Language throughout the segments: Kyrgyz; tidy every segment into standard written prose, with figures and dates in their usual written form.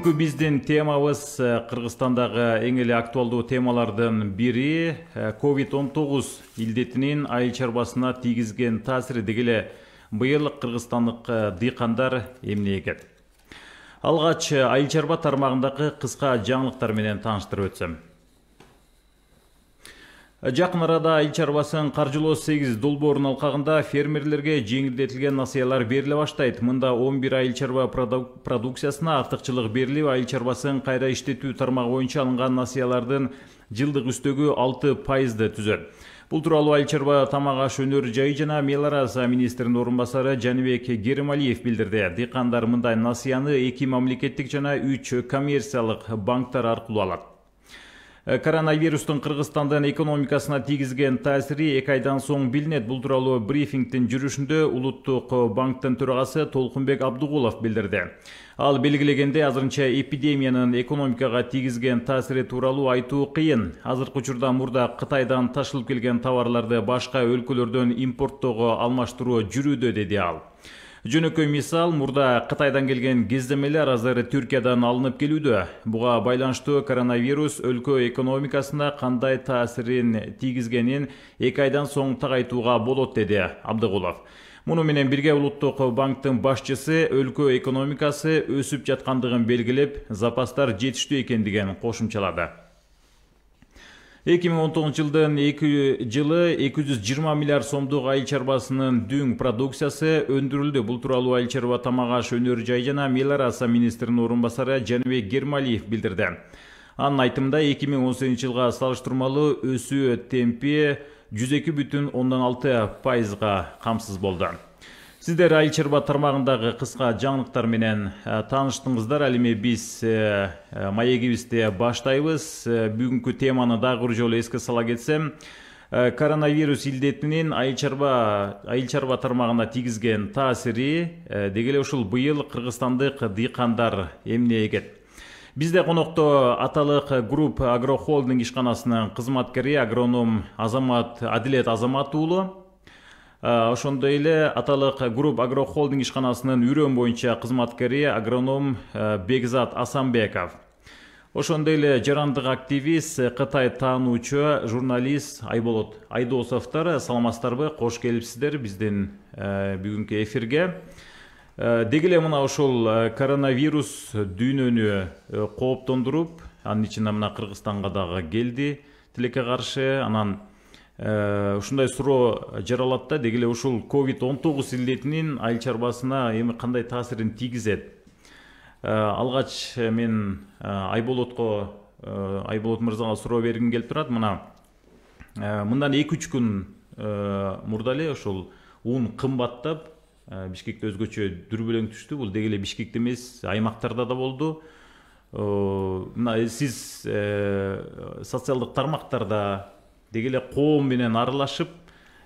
Бүгүнкү биздин темабыз Кыргызстандагы эң эле актуалдуу темалардын бири COVID-19 илдетинин айыл чарбасына тийгизген таасири. Дегеле быйыл кыргызстандык дыйкандар эмне экет? Алгач айыл чарба тармагындагы кыска жаңылыктар менен тааныштырып өтсөм. Жакын арада айыл чарбасын каржылоо 8 долбоорунун алкагында фермерлерге жеңилдетилген насыялар бериле баштайт. Мында 11 айыл чарба продукциясына артыкчылык берилип, айыл чарбасын кайра иштетүү тармагы боюнча алынган насыялардын жылдык үстөгү 6% түзөт. Бул тууралуу айыл чарба тамак аш өнөр жайы жана Мелараса министринин орун басары Жаныбек Керималиев билдирди. Дыйкандар мындай насыяны 2 мамлекеттик жана 3 коммерциялык банктар аркылуу алат. Коронавирустун Кыргызстандын экономикасына тийгизген таасири 2 айдан соң билинет. Бул тууралуу брифингдин жүрүшүндө Улуттук банктын төрагасы Толкунбек Абдугулов билдирди. Ал белгилегенде, азырынча эпидемиянын экономикага тийгизген таасири тууралуу айтуу кыйын. Азыркы учурда мурда Кытайдан ташылып келген товарларды башка өлкөлөрдөн импорттоого алмаштыруу жүрүүдө, деди ал. Жөнөкөй мисал, мурда Кытайдан келген кездемелер азыр Түркиядан алынып келүүдө. Буга байланыштуу коронавирус өлкө экономикасына кандай таасирин тийгизгенин 2 айдан соң тагайтууга болот, деди Абдыгулов. Муну менен бирге Улуттук банктын башчысы өлкө экономикасы өсүп жаткандыгын белгилеп, запастар жетиштүү экендигин кошумчалады. 2019 жылдын 2 жылы 220 миллиард сомдук айыл чарбасынын дүң продукциясы өндүрүлдү. Бул тууралуу айыл чарба тамак аш өнөр жайы жана Мелараса министринин орун басары Жаныбек Керималиев билдирди. Анын айтымында 2018 жылга салыштырмалуу өсүү темпи 102,6%га камсыз болду. Сиздер айыл чарба тармагындагы кыска жаңылыктар менен тааныштыңыздар. Ал эми биз маегибизди баштайбыз. Бүгүнкү теманы дагы бир жолу эске сала кетсем, коронавирус илдетинин айыл чарба тармагына тийгизген таасири, дегеле ушул быйыл кыргызстандык дыйкандар эмне экет? Бизде конокто аталык групп агрохолдинг ишканасынын кызматкери агроном Адилет Азамат уулу, ошондой эле аталык групп агрохолдинг ишканасынын үрөн боюнча кызматкери агроном Бекзат Асанбеков. Ошондой эле жарандык активист, Кытай таануучу журналист Айболот Айдосовдор. Саламатсыздарбы, кош келипсиздер биздин бүгүнкү эфирге. Дегеле мына ошол коронавирус дүйнөнү кооптондуруп, анын ичинде мына Кыргызстанга дагы келди тилекке каршы. Анан ушундай суроо жаралат да, дегеле ушул COVID-19 илдетинин айыл чарбасына эми кандай таасирин тийгизет? Алгач мен Айболот мырзага суроо бергим келип турат. Мындан 2-3 күн мурда эле ошол ун кымбаттап, Бишкекте өзгөчө дүрбөлөң түштү. Бул дегеле Бишкекте эмес, аймактарда да болду. Сиз социалдык тармактарда дегеле коом менен аралашып,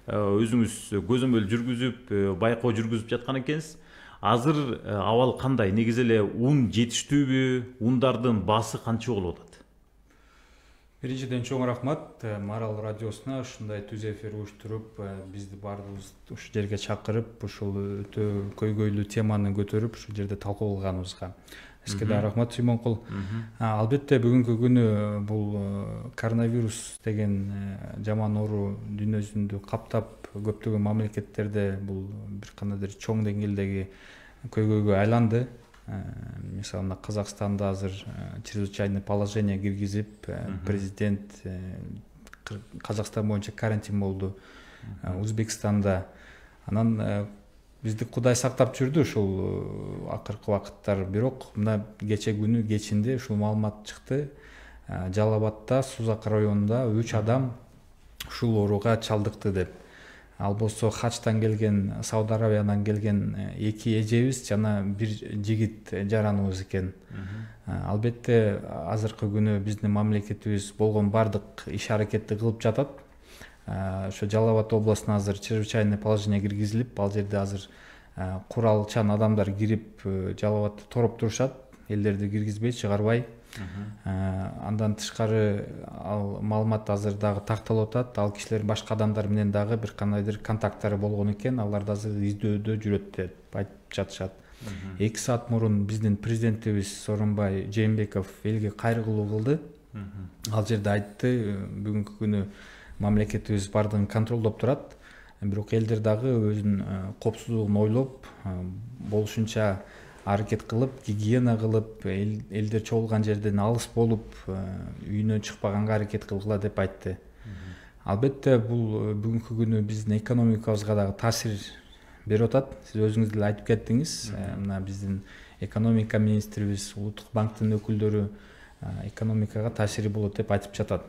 өзүңүз көзөмөл жүргүзүп, байкоо жүргүзүп жаткан экенсиз. Азыр абал кандай? Негизи эле ун жетиштүүбү? Ундардын баасы канча болуп атат? Биринчиден чоң рахмат Марал радиосуна ушундай түз эфир уюштуруп, бизди баарыбыз ушул жерге чакырып, ушул өтө көйгөйлүү теманы көтөрүп, ушул жерде талкуу кылганыбызга сизге да рахмат, Сүймөнкул. Албетте бүгүнкү күнү бул коронавирус деген жаман оору дүйнө жүзүндө каптап, көптөгөн мамлекеттерде бул бир кандайдыр чоң деңгээлдеги көйгөйгө айланды. Мисалы, Казакстанда азыр чрезвычайный положение киргизип, президент Казакстан боюнча карантин болду. Өзбекстанда анан бизди Кудай сактап жүрдү ушул акыркы убакыттар. Бирок мына кече күнү кечинде ушул маалымат чыкты. Жалал Абадда, Сузак районунда 3 адам ушул ооруга чалдыкты деп. Ал болсо Хачтан келген, Сауд Арабиядан келген 2 эжебиз жана 1 жигит жараныбыз экен. Албетте азыркы күнү биздин мамлекетибиз болгон бардык иш-аракетти кылып жатат. Ошо Жалал Абад областына азыр чрезвычайный положение киргизилип, ал жерде азыр куралчан адамдар кирип Жалал Абадты тороп турушат, элдерди киргизбей, чыгарбай. Андан тышкары ал маалымат азыр дагы такталып атат. Ал кишилер башка адамдар менен дагы бир кандайдыр контакттары болгон экен. Алар да азыр издөөдө жүрөт деп айтып жатышат. 2 саат мурун биздин президентибиз Сооронбай Жээнбеков элге кайрылуу кылды. Ал жерде айтты, бүгүнкү күнү мамлекетибиз бардыгын контролдоп турат. Бирок элдер дагы өзүнүн коопсуздугун ойлоп, болушунча аракет кылып, гигиена кылып, элдер чогулган жерден алыс болуп, үйүнөн чыкпаганга аракет кылгыла деп айтты. Албетте бул бүгүнкү күнү биздин экономикабызга дагы таасир берип атат. Сиз өзүңүз деле айтып кеттиңиз. Мына биздин экономика министрибиз, улуттук банктын өкүлдөрү экономикага таасири болот деп айтып жатат.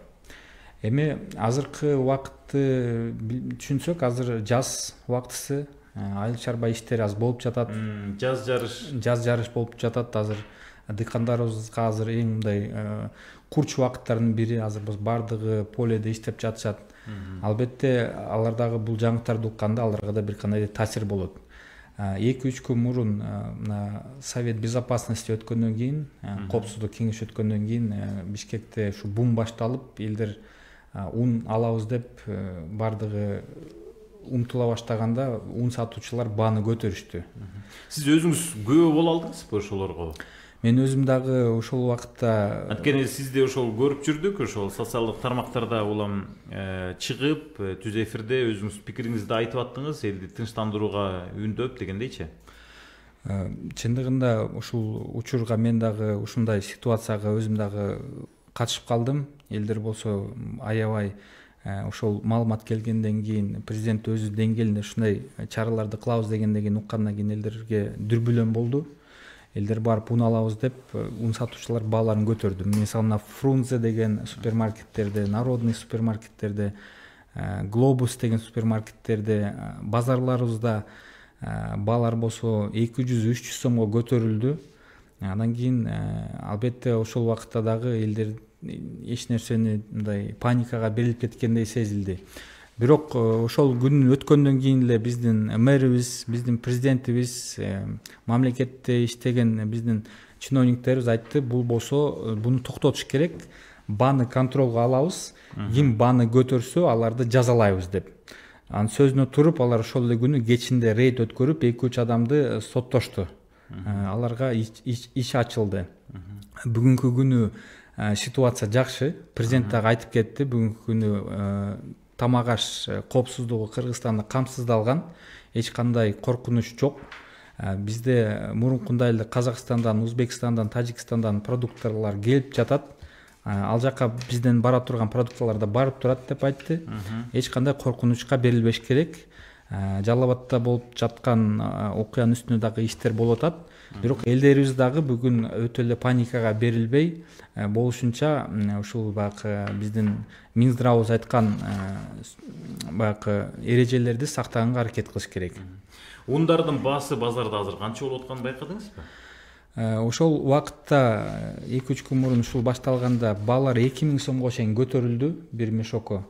Эми азыркы убакытты түшүнсөк, азыр жаз убактысы, айыл чарба иштери аз болуп жатат. Жаз жарыш болуп жатат. Азыр дыйкандарыбызга азыр эң мындай курч убакыттардын бири. Азыр бардыгы поледе иштеп жатышат. Албетте алар дагы бул жаңылыктарды укканда аларга да бир кандай таасир болот. 2-3 күн мурун Совет безопасности өткөндөн кийин, коопсуздук кеңеши өткөндөн кийин Бишкекте ушу бум башталып, элдер ун алабыз деп бардыгы умтула баштаганда ун сатуучулар бааны көтөрүштү. Сиз өзүңүз күбө боло алдыңызбы ошолорго? Мен өзүм дагы ошол убакытта, анткени сиз де ошол көрүп жүрдүк, ошол социалдык тармактарда улам чыгып, түз эфирде өзүңүз пикириңизди айтып аттыңыз, элди тынчтандырууга үндөп дегендейчи. Чындыгында ушул учурга мен дагы ушундай ситуацияга өзүм дагы катышып калдым. Элдер болсо аябай ошол маалымат келгенден кийин, президент өзү деңгээлинде ушундай чараларды кылабыз дегенден кийин уккандан кийин элдерге дүрбүлөм болду. Элдер барып ун алабыз деп, ун сатуучулар бааларын көтөрдү. Мисалы, Фрунзе деген супермаркеттерде, Народный супермаркеттерде, Глобус деген супермаркеттерде, базарларыбызда баалар болсо 200-300 сомго көтөрүлдү. Андан кийин албетте ошол убакытта дагы элдер эч нерсени мындай паникага берилип кеткендей сезилди. Бирок ошол күн өткөндөн кийин эле биздин мэрибиз, биздин президентибиз, мамлекетте иштеген биздин чиновниктерибиз айтты, бул болсо буну токтотуш керек, бааны контролго алабыз, ким бааны көтөрсө аларды жазалайбыз деп. Анын сөзүнө туруп, алар ошол эле күнү кечинде рейд өткөрүп 2-3 адамды соттошту. Аларга иш ачылды. Бүгүнкү күнү ситуация жакшы. Президент дагы айтып кетти, бүгүнкү күнү тамак аш коопсуздугу Кыргызстанда камсыздалган, эч кандай коркунуч жок. Бизде мурункундай эле Казакстандан, Өзбекстандан, Тажикстандан продуктлар келип жатат. Ал жака бизден бара турган продуктлар да барып турат деп айтты. Эч кандай коркунучка берилбеш керек. Жалал Абадта болуп жаткан окуянын үстүнө дагы иштер болуп атат. Бирок элдерибиз дагы бүгүн өтө эле паникага берилбей, болушунча ушул баягы биздин Минздравыбыз айткан баягы эрежелерди сактаганга аракет кылыш керек. Ундардын баасы базарда азыр канча болуп атканын байкадыңызбы? Ошол убакытта 2-3 күн мурун ушул башталганда баалар 2000 сомго чейин көтөрүлдү бир мешокко.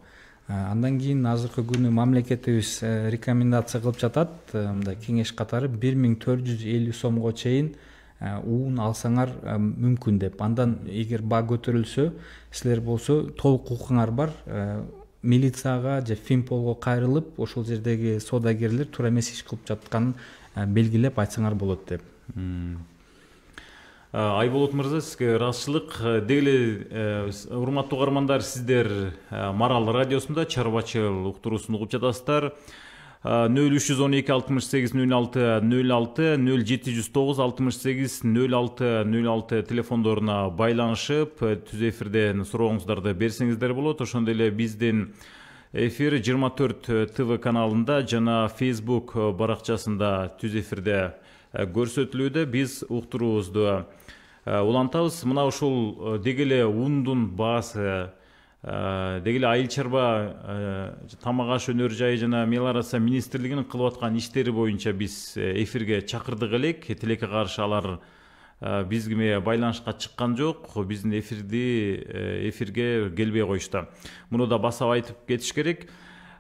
Андан кийин азыркы күнү мамлекетибиз рекомендация кылып жатат, мындай кеңеш катары 1450 сомго чейин уун алсаңар мүмкүн деп. Андан эгер баа көтөрүлсө, силер болсо толук укуңар бар, милицияга же Финполго кайрылып, ошол жердеги соодагерлер туура эмес иш кылып жатканын белгилеп айтсаңар болот деп. Айболот мырза, сизге ыраазычылык. Деги урматтуу угармандар, сиздер Марал радиосунда чарбачыл уктуруусун угуп жатасыздар. 0312 68 06 06 0709 68 06 06 телефондоруна байланышып, түз эфирден сурооңуздарды берсеңиздер болот. Ошондой эле биздин эфир 24 ТВ каналында жана Facebook баракчасында түз эфирде көрсөтүлүүдө. Биз уктуруубузду улантабыз. Мына ушул деги эле ундун баасы, деги эле айыл чарба тамак аш өнөр жайы жана Мелиорация министрлигинин кылып аткан иштери боюнча биз эфирге чакырдык элек. Тилекке каршы алар бизге байланышка чыккан жок. Биздин эфирге келбей коюшту. Муну да басып айтып кетиш керек.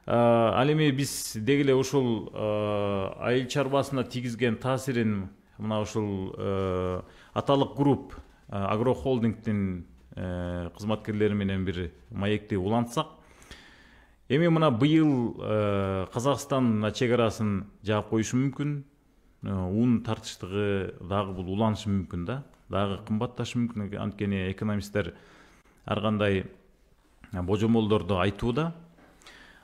Ал эми биз деги эле ушул айыл чарбасына тийгизген таасирин мына ушул аталык групп агрохолдингдин кызматкерлери менен бир маекти улантсак. Эми мына быйыл Казакстан чек арасын жаап коюшу мүмкүн. ун тартыштыгы дагы бул уланышы мүмкүн да, дагы кымбатташы мүмкүн. Анткени экономисттер ар кандай божомолдорду айтууда.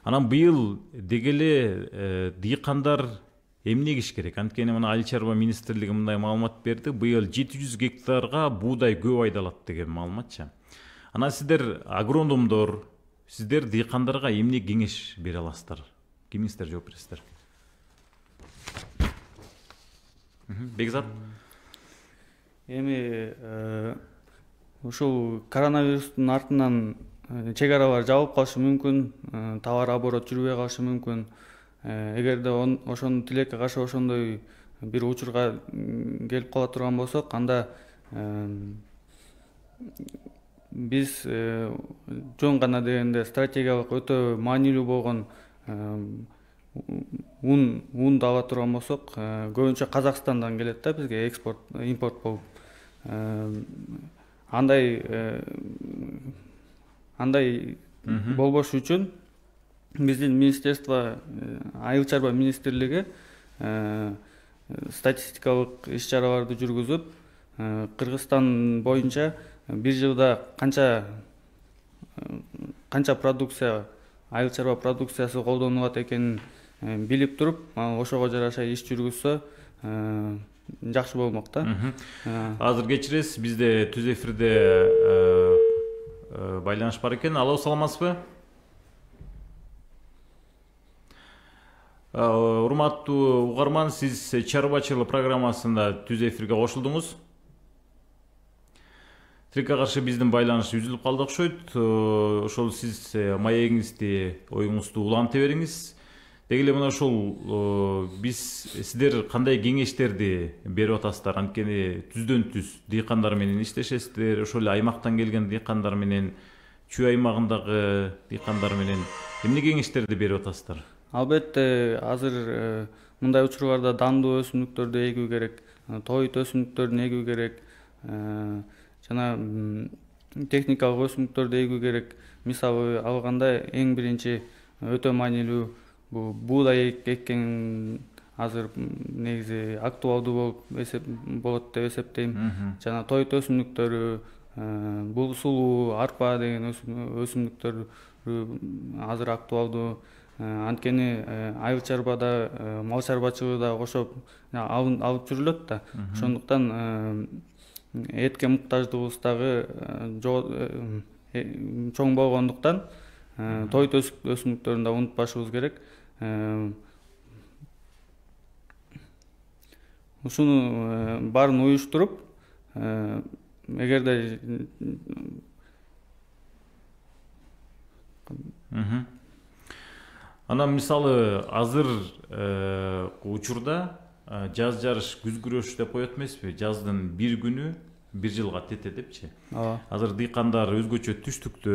Анан быйыл дегеле дыйкандар эмне киш керек? Анткени мына Айыл чарба министрлиги мындай маалымат берди. Быйыл 700 гектарга буудай көп айдалат деген маалыматчы. Анан сиздер агрономдор, сиздер дыйкандарга эмне кеңеш бере аласыздар? Кимиңиздер жооп бересиздер? Бекзат? Эми ушул коронавирустун артынан чек-аралар жабылып калышы мүмкүн, товар оборот жүрбөй калышы мүмкүн. Эгерде ошону тилекке каршы ошондой бир учурга келип кала турган болсок, анда биз жөн гана дегенде стратегиялык өтө маанилүү болгон унду ала турган болсок, көбүнчө Казакстандан келет да бизге экспорт, импорт болуп. Андай болбош үчүн биздин министерство, Айыл чарба министрлиги статистикалык иш-чараларды жүргүзүп, Кыргызстан боюнча бир жылда канча продукция, айыл чарба продукциясы колдонулат экенин билип туруп, ошого жараша иш жүргүзсө жакшы болмок да. Азыр кечиресиз, бизде түз эфирде байланыш бар экен. Алло, саламатсызбы? Урматтуу угарман, сиз чарбачылык программасында түз эфирге кошулдуңуз. Тилекке каршы биздин байланыш үзүлүп калды окшойт. Ошол сиз маегиңизди, оюңузду уланта бериңиз. Деги эле мына ошол сиздер кандай кеңештерди берип атасыздар? Анткени түздөн түз дыйкандар менен иштешесиздер, ошол эле аймактан келген дыйкандар менен, чүй аймагындагы дыйкандар менен эмне кеңештерди берип атасыздар? Албетте, азыр мындай учурларда дандуу өсүмдүктөрдү эгүү керек, тоойт өсүмдүктөрүн эгүү керек, жана техникалык өсүмдүктөрдү эгүү керек. Мисалы алганда эң биринчи өтө маанилүү бул буудай эккен азыр негизи актуалдуу болот деп эсептейм. Жана тоойт өсүмдүктөрү, бул сулуу, арпа деген өсүмдүктөр азыр актуалдуу. Анткени айыл чарбада, мал чарбачылыгында кошо алып жүрүлөт да. Ошондуктан этке муктаждыгыбыз дагы чоң болгондуктан тоойт өсүмдүктөрүн да унутпашыбыз керек. Ушуну баарын уюштуруп, эгерде Анан мисалы азыр учурда жаз жарыш, күз күрөш деп коет эмеспи? Жаздын бир күнү бир жылга тете депчи. Азыр дыйкандар өзгөчө түштүктө,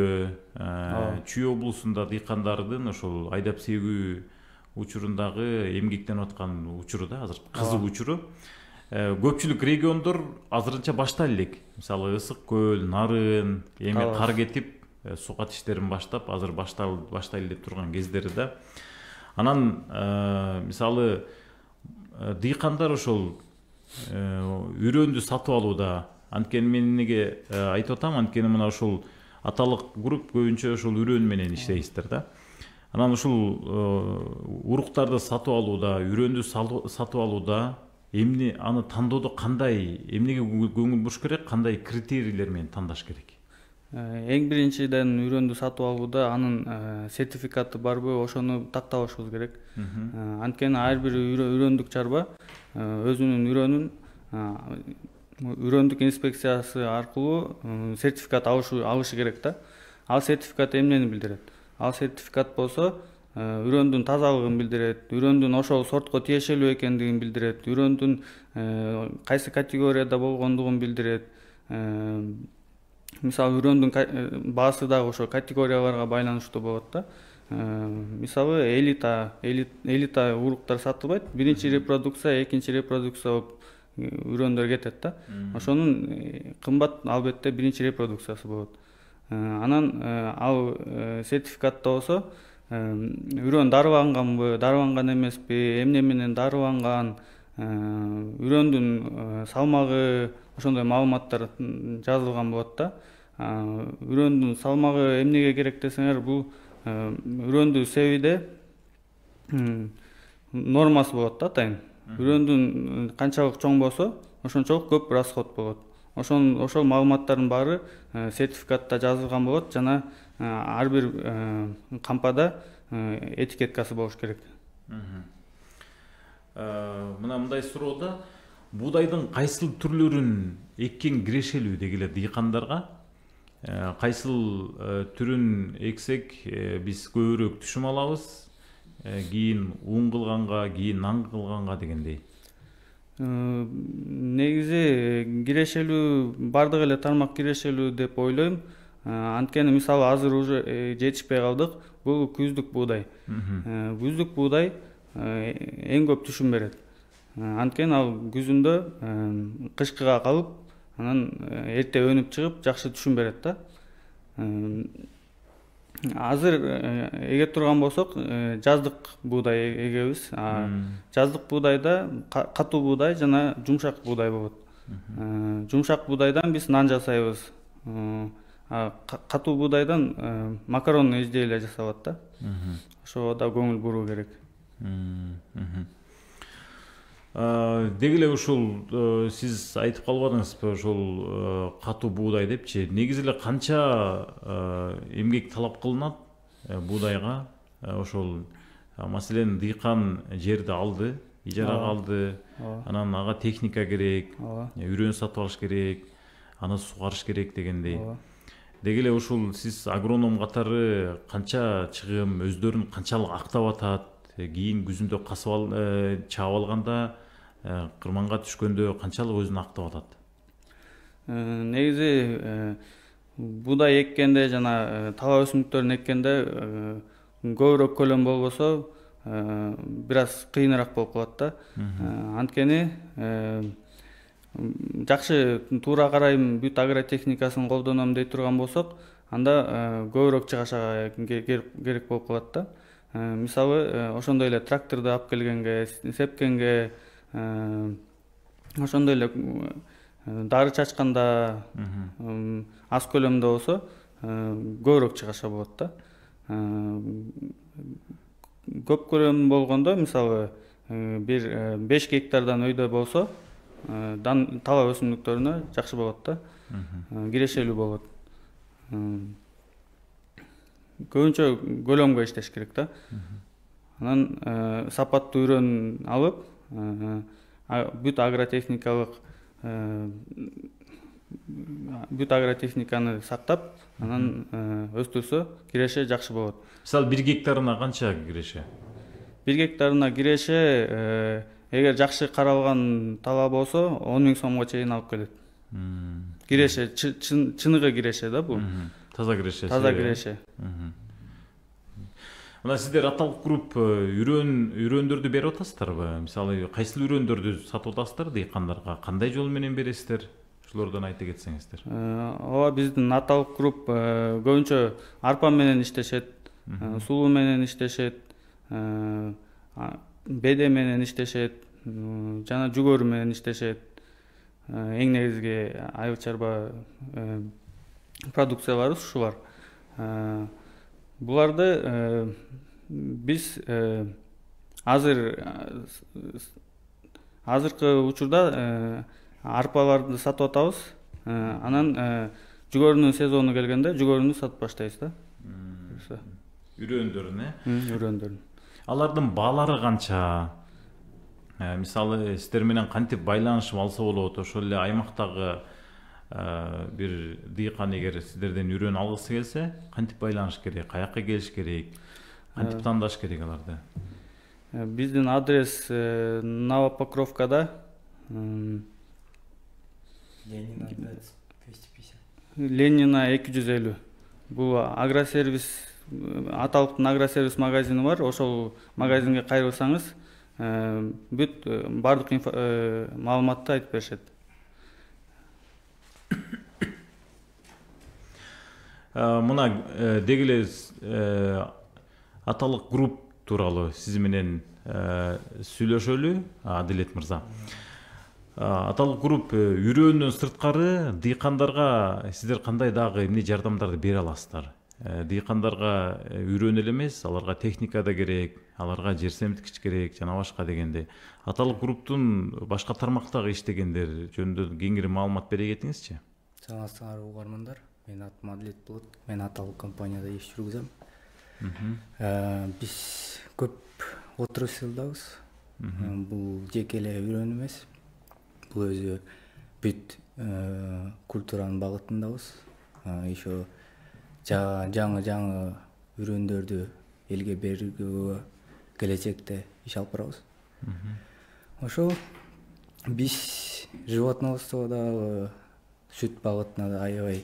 Чүй облусунда дыйкандардын ошол айдап сегүү учурундагы эмгектенип аткан учуру да, азыр кызык учуру. Көпчүлүк региондор азырынча баштайлы элек. Мисалы Ысык көл, Нарын, эми кар кетип, сукат иштерин баштап, азыр баштайлы деп турган кездери да. Анан мисалы дыйкандар ошол үрөндү сатып алууда. Анткени мен эмнеге айтып атам? Анткени мына ошол аталык групп көбүнчө ошол үрөн менен иштейсиздер да. Анан ушул уруктарды сатып алууда, үрөндү сатып алууда эмне аны тандоодо кандай, эмнеге көңүл буруш керек, кандай критерийлер менен тандаш керек? Эң биринчиден үрөндү сатып алууда анын сертификаты барбы, ошону тактабашыбыз керек. Анткени ар бир үрөндүк чарба өзүнүн үрөндүк инспекциясы аркылуу сертификат алышы керек да. Ал сертификат эмнени билдирет? Ал сертификат болсо үрөндүн тазалыгын билдирет, үрөндүн ошол сортко тиешелүү экендигин билдирет, үрөндүн кайсы категорияда болгондугун билдирет. Мисалы үрөндүн баасы дагы ошо категорияларга байланыштуу болот да. Мисалы элита уруктар сатылбайт, биринчи репродукция, экинчи репродукция болуп үрөндөр кетет да. Ошонун кымбат албетте биринчи репродукциясы болот. Анан ал сертификатта болсо үрөн дарыланганбы, дарыланган эмеспи, эмне менен дарыланган, үрөндүн салмагы ошондой маалыматтар жазылган болот да. Үрөндүн салмагы эмнеге керек десеңер, бул үрөндү себиде нормасы болот да, атайын. Үрөндүн канчалык чоң болсо, ошончолук көп расход болот. Ошол маалыматтардын баары сертификатта жазылган болот жана ар бир кампада этикеткасы болуш керек. Мына мындай суроо да, буудайдын кайсыл түрлөрүн эккен кирешелүү дегиле дыйкандарга? Кайсыл түрүн эксек биз көбүрөөк түшүм алабыз, кийин ун кылганга, кийин нан кылганга дегендей? Негизи кирешелүү бардык эле тармак кирешелүү деп ойлойм. Анткени мисалы азыр уже жетишпей калдык. Бул күздүк буудай. Күздүк буудай эң көп түшүм берет. Анткени ал күзүндө кышкыга калып, анан эрте өнүп чыгып жакшы түшүм берет да. Азыр эге турган болсок, жаздык буудай эгебиз. Жаздык буудайда катуу буудай жана жумшак буудай болот. Жумшак буудайдан биз нан жасайбыз. Катуу буудайдан макаронный изделия жасалат да. Ошого да көңүл буруу керек. Деги эле ушул сиз айтып калбадыңызбы, ушул катуу буудай депчи? Негизи эле канча эмгек талап кылынат буудайга? Ошол маселен дыйкан жерди алды, ижарага алды, анан ага техника керек, үрөн сатып алыш керек, аны сугарыш керек дегендей. Деги эле ушул сиз агроном катары канча чыгым, өздөрүн канчалык актап атат, кийин күзүндө чаап алганда, кырманга түшкөндө канчалык өзүн актап атат? Негизи буудай эккенде жана тала өсүмдүктөрүн эккенде көбүрөөк көлөм болбосо бир аз кыйыныраак болуп калат да. Анткени жакшы туура карайм, бүт агротехникасын колдоном дей турган болсок, анда көбүрөөк чыгашага керек болуп калат да. Мисалы ошондой эле тракторду алып келгенге, сепкенге, ошондой эле дары чачканда аз көлөмдө болсо көбүрөөк чыгаша болот да. Көп көлөм болгондо, мисалы бир 5 гектардан өйдө болсо, тала өсүмдүктөрүнө жакшы болот да. Кирешелүү болот. Көбүнчө көлөмгө иштеш керек да. Анан сапаттуу үрөн алып, бүт агротехниканы сактап, анан өстүрсө киреше жакшы болот. Мисалы 1 гектарына канча киреше? 1 гектарына киреше, эгер жакшы каралган тала болсо 10 000 сомго чейин алып келет. Киреше, чыныгы киреше да бул. Таза киреше. Таза киреше. Мына сиздер аталык групп үрөндөрдү берип атасыздарбы? Мисалы кайсыл үрөндөрдү сатып атасыздар дыйкандарга? Кандай жол менен бересиздер? Ошолордон айта кетсеңиздер. Ооба, биздин аталык групп көбүнчө арпа менен иштешет, сулуу менен иштешет, беде менен иштешет, жана жүгөрү менен иштешет. Эң негизги айыл чарба продукцияларыбыз ушулар. Буларды биз азыркы учурда арпаларды сатып атабыз. Анан жүгөрүнүн сезону келгенде жүгөрүнү сатып баштайбыз да. Үрөндөрүн, Үрөндөрүн. Алардын баалары канча? Мисалы сиздер менен кантип байланышып алса болот? Ошол эле аймактагы бир дыйкан эгер сиздерден үрөн алгысы келсе, кантип байланыш керек? Каяка келиш керек? Кантип тандаш керек аларды? Биздин адрес Новопокровкада, Ленина 250. Бул агросервис, аталыктын агросервис магазини бар. Ошол магазинге кайрылсаңыз, бүт бардык маалыматты айтып беришет. Мына деги эле аталык групп тууралуу сиз менен сүйлөшөлү. Адилет мырза, аталык групп үйрөөнүнөн сырткары дыйкандарга сиздер кандай дагы эмне жардамдарды бере аласыздар? Дыйкандарга үйрөнүү эле эмес, аларга техника да керек, аларга жер семирткич керек жана башка дегенде. Аталык групптун башка тармактагы иштегендер жөнүндө кеңири маалымат бере кетиңизчи. Саламатсыздар угармандар. Мен атым Адилет болот. Мен аталык компанияда иш жүргүзөм. Биз көп отраслдабыз. Бул жеке эле үйрөнүү эмес. Бул өзү бүт культуранын багытындабыз. Еще жаңы үйрөндөрдү элге бергүүгө келечекте иш алып барабыз. Ошол биз животноводствого дагы сүт багытына да аябай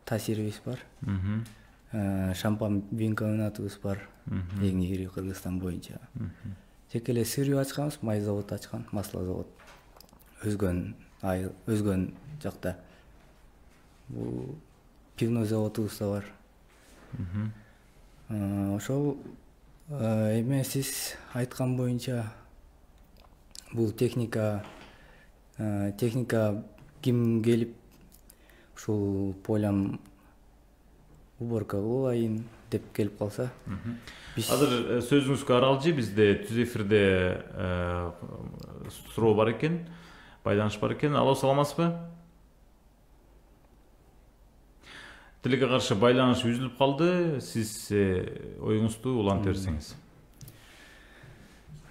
таасирибиз бар. Шампан вин комбинатыбыз бар. Эң ири Кыргызстан боюнча. Жеке эле сырьё ачканбыз, май завод ачкан, масло завод. Өзгөн жакта. Бул пивной заводубуз да бар. Ошол эме сиз айткан боюнча бул техника ким келип ушул полям уборка кылайын деп келип калса, азыр сөзүңүзгө аралжы, бизде түз эфирде суроо бар экен, байланыш бар экен. Алло, саламатсызбы? Тилекке каршы байланыш үзүлүп калды. Сиз оюңузду уланта берсеңиз.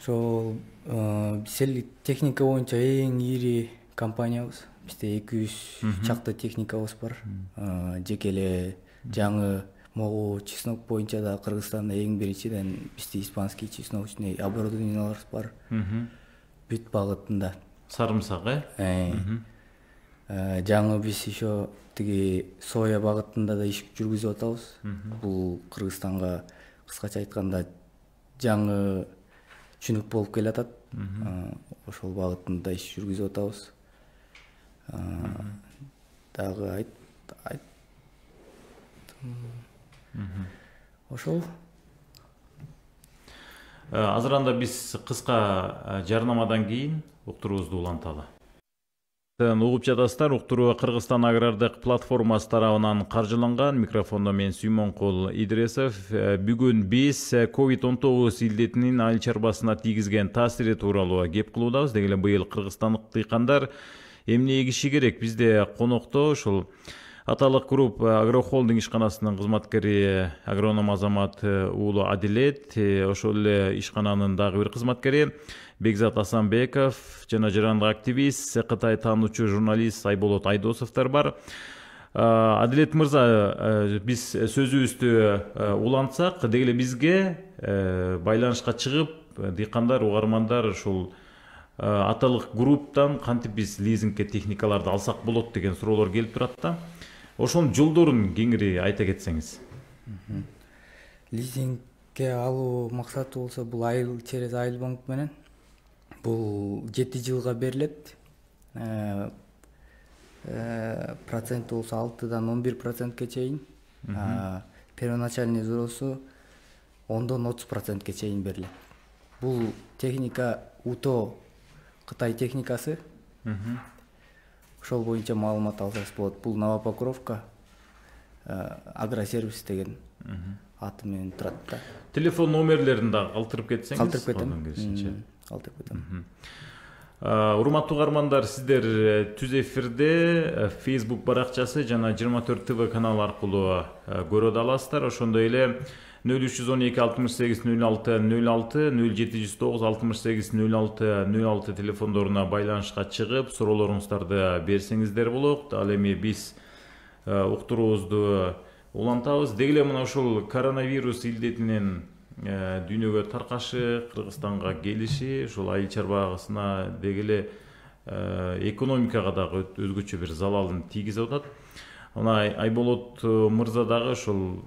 Ошол биз техника боюнча эң ири компаниябыз. Бизде 200 чакты техникабыз бар. Жеке эле жаңы могу чеснок боюнча да Кыргызстанда эң биринчиден бизде испанский чесночный оборудованияларыбыз бар. Бүт багытында. Сарымсак, жаңы биз еще тиги соя багытында да иш жүргүзүп атабыз. Бул Кыргызстанга кыскача айтканда жаңы чүнүк болуп келатат. Ошол багытында иш жүргүзүп атабыз. Дагы ошол. Азыр анда биз кыска жарнамадан кийин уктуруубузду уланталы. Угуп жатасыздар, уктуруу Кыргызстан агрардык платформасы тарабынан каржыланган. Микрофондо мен Сүймөнкул Идресов. Бүгүн биз COVID-19 илдетинин айыл чарбасына тийгизген таасири тууралуу кеп кылуудабыз. Деги эле быйыл кыргызстандык дыйкандар эмне эгиши керек? Бизде конокто ушул аталык групп агрохолдинг ишканасынын кызматкери агроном Азамат уулу Адилет, ошол эле ишкананын дагы бир кызматкери Бекзат Асанбеков жана жарандык активист, Кытай таануучу журналист Айболот Айдосовдор бар. Адилет мырза, биз сөзүбүздү улантсак, деги эле бизге байланышка чыгып, дыйкандар, угармандар ушул аталык групптан кантип биз лизингке техникаларды алсак болот деген суроолор келип турат да. Ошонун жолдорун кеңири айта кетсеңиз. Лизингке алуу максаты болсо бул через айыл банк менен. Бул 7 жылга берилет. Проценти болсо 6-дан 11%ке чейин. Первоначальный взносу 10-дон 30%ке чейин берилет. Бул техника УТО Кытай техникасы. Ошол боюнча маалымат алсаңыз болот. Бул Новопокровка агросервис деген аты менен турат да. Телефон номерлерин да калтырып кетсеңиз. Калтырып кетем. Калтырып кетем. Урматтуу угармандар, сиздер түз эфирде Facebook баракчасы жана 24 ТВ каналы аркылуу көрө аласыздар. Ошондой эле 0312 68 06 06 0709 68 06 06 телефондоруна байланышка чыгып, суроолоруңуздарды берсеңиздер болот. Ал эми биз уктуруубузду улантабыз. Деги эле мына ушул коронавирус илдетинин дүйнөгө таркашы, Кыргызстанга келиши, ушул айыл чарбасына деги эле экономикага дагы өзгөчө бир залалын тийгизип атат. Айболот мырза дагы ушул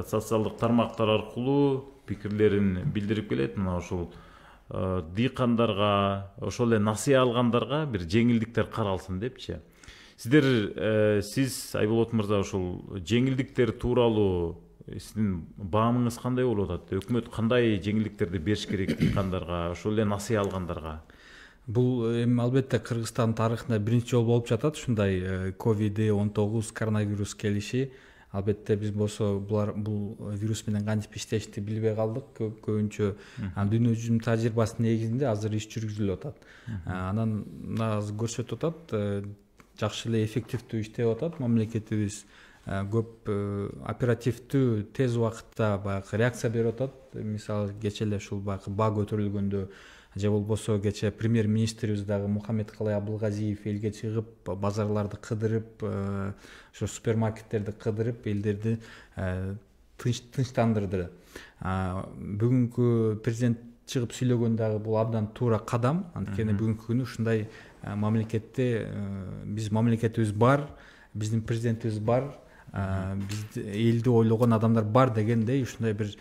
социалдык тармактар аркылуу пикирлерин билдирип келет. Мына ушул дыйкандарга, ошол эле насыя алгандарга бир жеңилдиктер каралсын депчи. Сиз Айболот мырза ушул жеңилдиктер тууралуу сиздин баамыңыз кандай болуп атат? Өкмөт кандай жеңилдиктерди бериш керек дыйкандарга, ошол эле насыя алгандарга? Бул эми албетте Кыргызстан тарыхында биринчи жолу болуп жатат ушундай COVID-19 коронавирус келиши. Албетте биз болсо бул вирус менен кантип иштешти билбей калдык. Көбүнчө дүйнө жүзүнүн тажрыйбасынын негизинде азыр иш жүргүзүлүп атат. Анан азыр көрсөтүп атат, жакшы эле эффективдүү иштеп атат мамлекетибиз. Көп оперативдүү тез убакытта баягы реакция берип атат. Мисалы кече эле ушул баягы баа көтөрүлгөндө же болбосо кече премьер министрибиз дагы Мухаммедкалай Абылгазиев элге чыгып базарларды кыдырып, ошо супермаркеттерди кыдырып элдерди тынчтандырды. Бүгүнкү президент чыгып сүйлөгөн дагы бул абдан туура кадам. Анткени бүгүнкү күнү ушундай мамлекетте биз мамлекетибиз бар, биздин президентибиз бар, биз элди ойлогон адамдар бар дегендей ушундай бир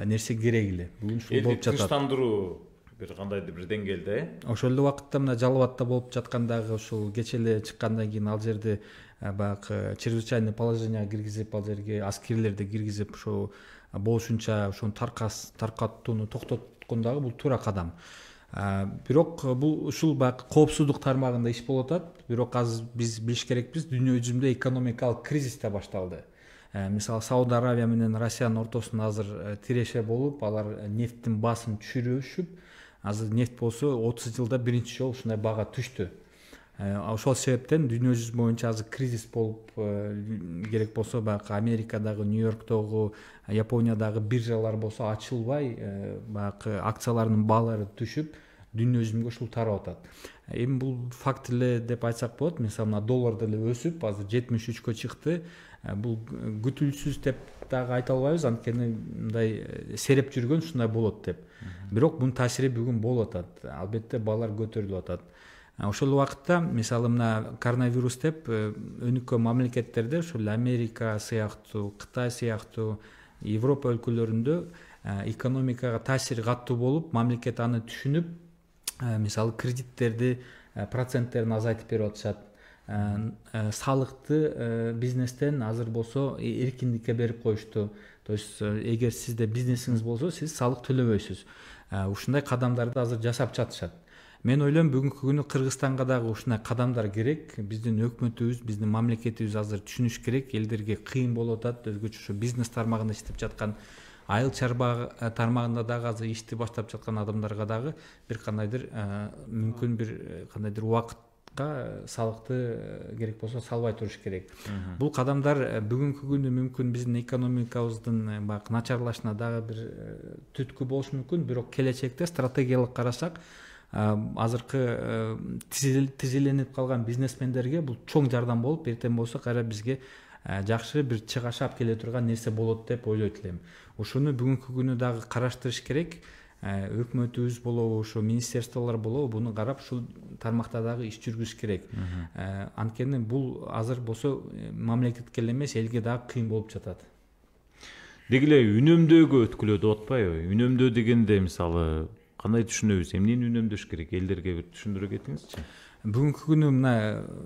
нерсе керек эле. Бүгүн ушул болуп жатат. Тынчтандыруу бир кандайдыр бир деңгээлде. Ошол эле убакытта мына Жалал Абадта болуп жаткандагы ушул кече эле чыккандан кийин ал жерде баягы чрезвычайный положенияга киргизип, ал жерге аскерлерди киргизип, ошо болушунча ошону таркатууну токтоткон дагы бул туура кадам. Бирок бул ушул баягы коопсуздук тармагында иш болуп атат. Бирок азыр биз билиш керекпиз, дүйнө жүзүндө экономикалык кризис да башталды. Мисалы Сауд Аравия менен Россиянын ортосунда азыр тиреше болуп, алар нефттин баасын түшүрүшүп, азыр нефть болсо 30 жылда биринчи жолу ушундай баага түштү. Ошол себептен дүйнө жүзү боюнча азыр кризис болуп, керек болсо баягы Америкадагы, Нью-Йорктогу, Япониядагы биржалар болсо ачылбай, баягы акцияларынын баалары түшүп, дүйнө жүзүнө ушул тарап атат. Эми бул факт эле деп айтсак болот. Мисалы мына доллар деле өсүп, азыр 73кө чыкты. Бул күтүлүшсүз деп дагы айта албайбыз, анткени мындай сереп жүргөн ушундай болот деп. Бирок бунун таасири бүгүн болуп атат. Албетте баалар көтөрүлүп атат. Ошол убакытта мисалы мына коронавирус деп өнүккөн мамлекеттерде, ушул Америка сыяктуу, Кытай сыяктуу, Европа өлкөлөрүндө экономикага таасири каттуу болуп, мамлекет аны түшүнүп, мисалы кредиттерди проценттерин азайтып берип атышат. Салыкты бизнестен азыр болсо эркиндикке берип коюшту. То есть эгер сизде бизнесиңиз болсо, сиз салык төлөбөйсүз. Ушундай кадамдарды азыр жасап жатышат. Мен ойлойм бүгүнкү күнү Кыргызстанга дагы ушундай кадамдар керек. Биздин өкмөтүбүз, биздин мамлекетибиз азыр түшүнүш керек. Элдерге кыйын болуп атат, өзгөчө ушу бизнес тармагында иштеп жаткан, айыл чарба тармагында дагы азыр ишти баштап жаткан адамдарга дагы бир кандайдыр мүмкүн бир кандайдыр убакытка салыкты керек болсо салбай туруш керек. Бул кадамдар бүгүнкү күнү мүмкүн биздин экономикабыздын баягы начарлашына дагы бир түткү болушу мүмкүн, бирок келечекте стратегиялык карасак, азыркы тизеленип калган бизнесмендерге бул чоң жардам болуп, эртең болсо кайра бизге жакшы бир чыгашап келе турган нерсе болот деп ойлойт элем. Ушуну бүгүнкү күнү дагы караштырыш керек. Өкмөтүбүз болобу, ушу министерстволор болобу, буну карап ушул тармакта дагы иш жүргүзүш керек. Анткени бул азыр болсо мамлекетке эле эмес, элге дагы кыйын болуп жатат. Деги эле үнөмдөөгө өткүлөдү деп атпайбы? Үнөмдөө дегенде мисалы кандай түшүнөбүз? Эмнени үнөмдөш керек? Элдерге бир түшүндүрө кетиңизчи. Бүгүнкү күнү мына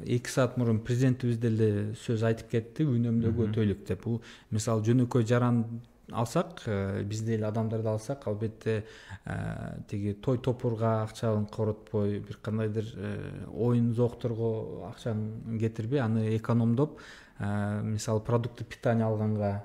2 саат мурун президентибиз деле сөз айтып кетти, үнөмдөөгө өтөлүк деп. Бул мисалы жөнөкөй жаран алсак, бизде эле адамдарды алсак, албетте тиги той топурга акчаны коротпой, бир кандайдыр оюн зоокторго акчаны кетирбей, аны экономдоп, мисалы продукты питания алганга,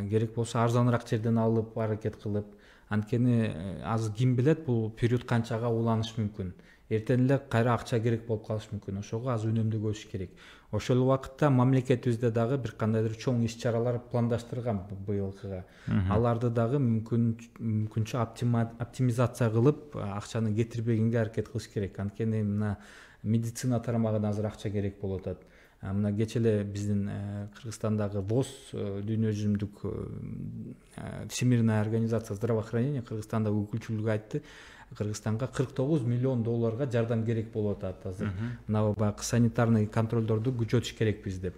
керек болсо арзаныраак жерден алып, аракет кылып, анткени азыр ким билет бул период канчага уланышы мүмкүн. Эртең эле кайра акча керек болуп калышы мүмкүн. Ошого аз үнөмдөгөш керек. Ошол убакытта мамлекетибизде дагы бир кандайдыр чоң иш-чаралар пландаштырган быйылкыга. Аларды дагы мүмкүнчө оптимизация кылып, акчаны кетирбегенге аракет кылыш керек. Анткени мына медицина тармагына азыр акча керек болуп атат. Мына кече эле биздин Кыргызстандагы ВОЗ, дүйнө жүзүндүк Всемирная организация здравоохранения Кыргызстанда өкүлчүлүгү айтты, Кыргызстанга 49 миллион долларга жардам керек болуп атат азыр. Мына баягы санитарный контролдорду күчөтүш керекпиз деп.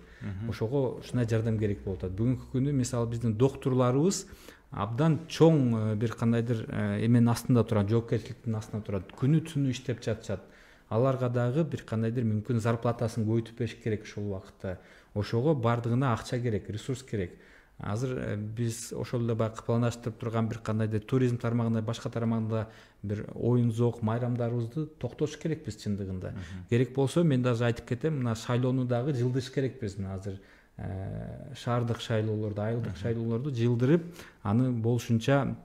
Ошого ушундай жардам керек болуп атат. Бүгүнкү күнү мисалы биздин доктурларыбыз абдан чоң бир кандайдыр эменин астында турат, жоопкерчиликтин астында турат. Күнү түнү иштеп жатышат. Аларга дагы бир кандайдыр мүмкүн зарплатасын көбөйтүп бериш керек ушул убакытта. Ошого бардыгына акча керек, ресурс керек. азыр биз ошол эле баягы пландаштырып турган бир кандайдыр туризм тармагында, башка тармагында бир оюн зоок майрамдарыбызды токтотуш керекпиз чындыгында. Керек болсо мен даже айтып кетем, мына шайлоону дагы жылдыш керекпиз. Мына азыр шаардык шайлоолорду, айылдык шайлоолорду жылдырып, аны болушунча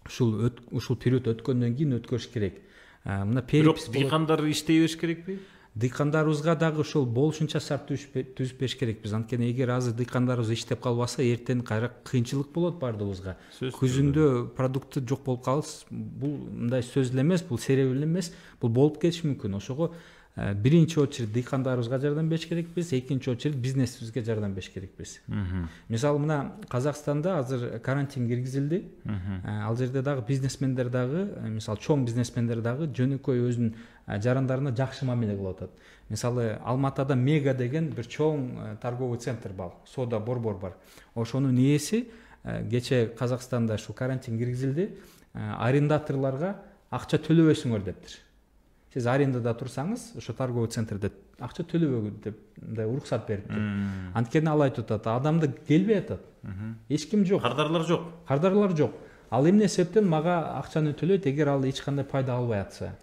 ушул период өткөндөн кийин өткөрүш керек. Мына перепис дыйкандар иштей бериш керекпи? Дыйкандарыбызга дагы ошол болушунча шарт түзүп бериш керекпиз. Анткени эгер азыр дыйкандарыбыз иштеп калбаса, эртең кайра кыйынчылык болот бардыгыбызга. Күзүндө продукты жок болуп калса, бул мындай сөз эле эмес, бул сереп эле эмес, бул болуп кетиши мүмкүн. Ошого биринчи очередь дыйкандарыбызга жардам бериш керекпиз, экинчи очередь бизнесибизге жардам бериш керекпиз. Мисалы мына Казакстанда азыр карантин киргизилди. Ал жерде дагы бизнесмендер дагы, мисалы чоң бизнесмендер дагы жөнөкөй өзүнүн жарандарына жакшы мамиле кылып атат. Мисалы Алматада Мега деген бир чоң торговый центр бар, Сода Борбор бар. Ошонун ээси кече Казакстанда ушул карантин киргизилди, арендаторлорго акча төлөбөйсүңөр дептир. Сиз арендада турсаңыз, ошо торговый центрде акча төлөбөгү деп мындай уруксат бериптир. Анткени ал айтып атат, адамды келбей атат. Эч ким жок. Кардарлар жок. Кардарлар жок. Ал эмне себептен мага акчаны төлөйт, эгер ал эч кандай пайда албай атса.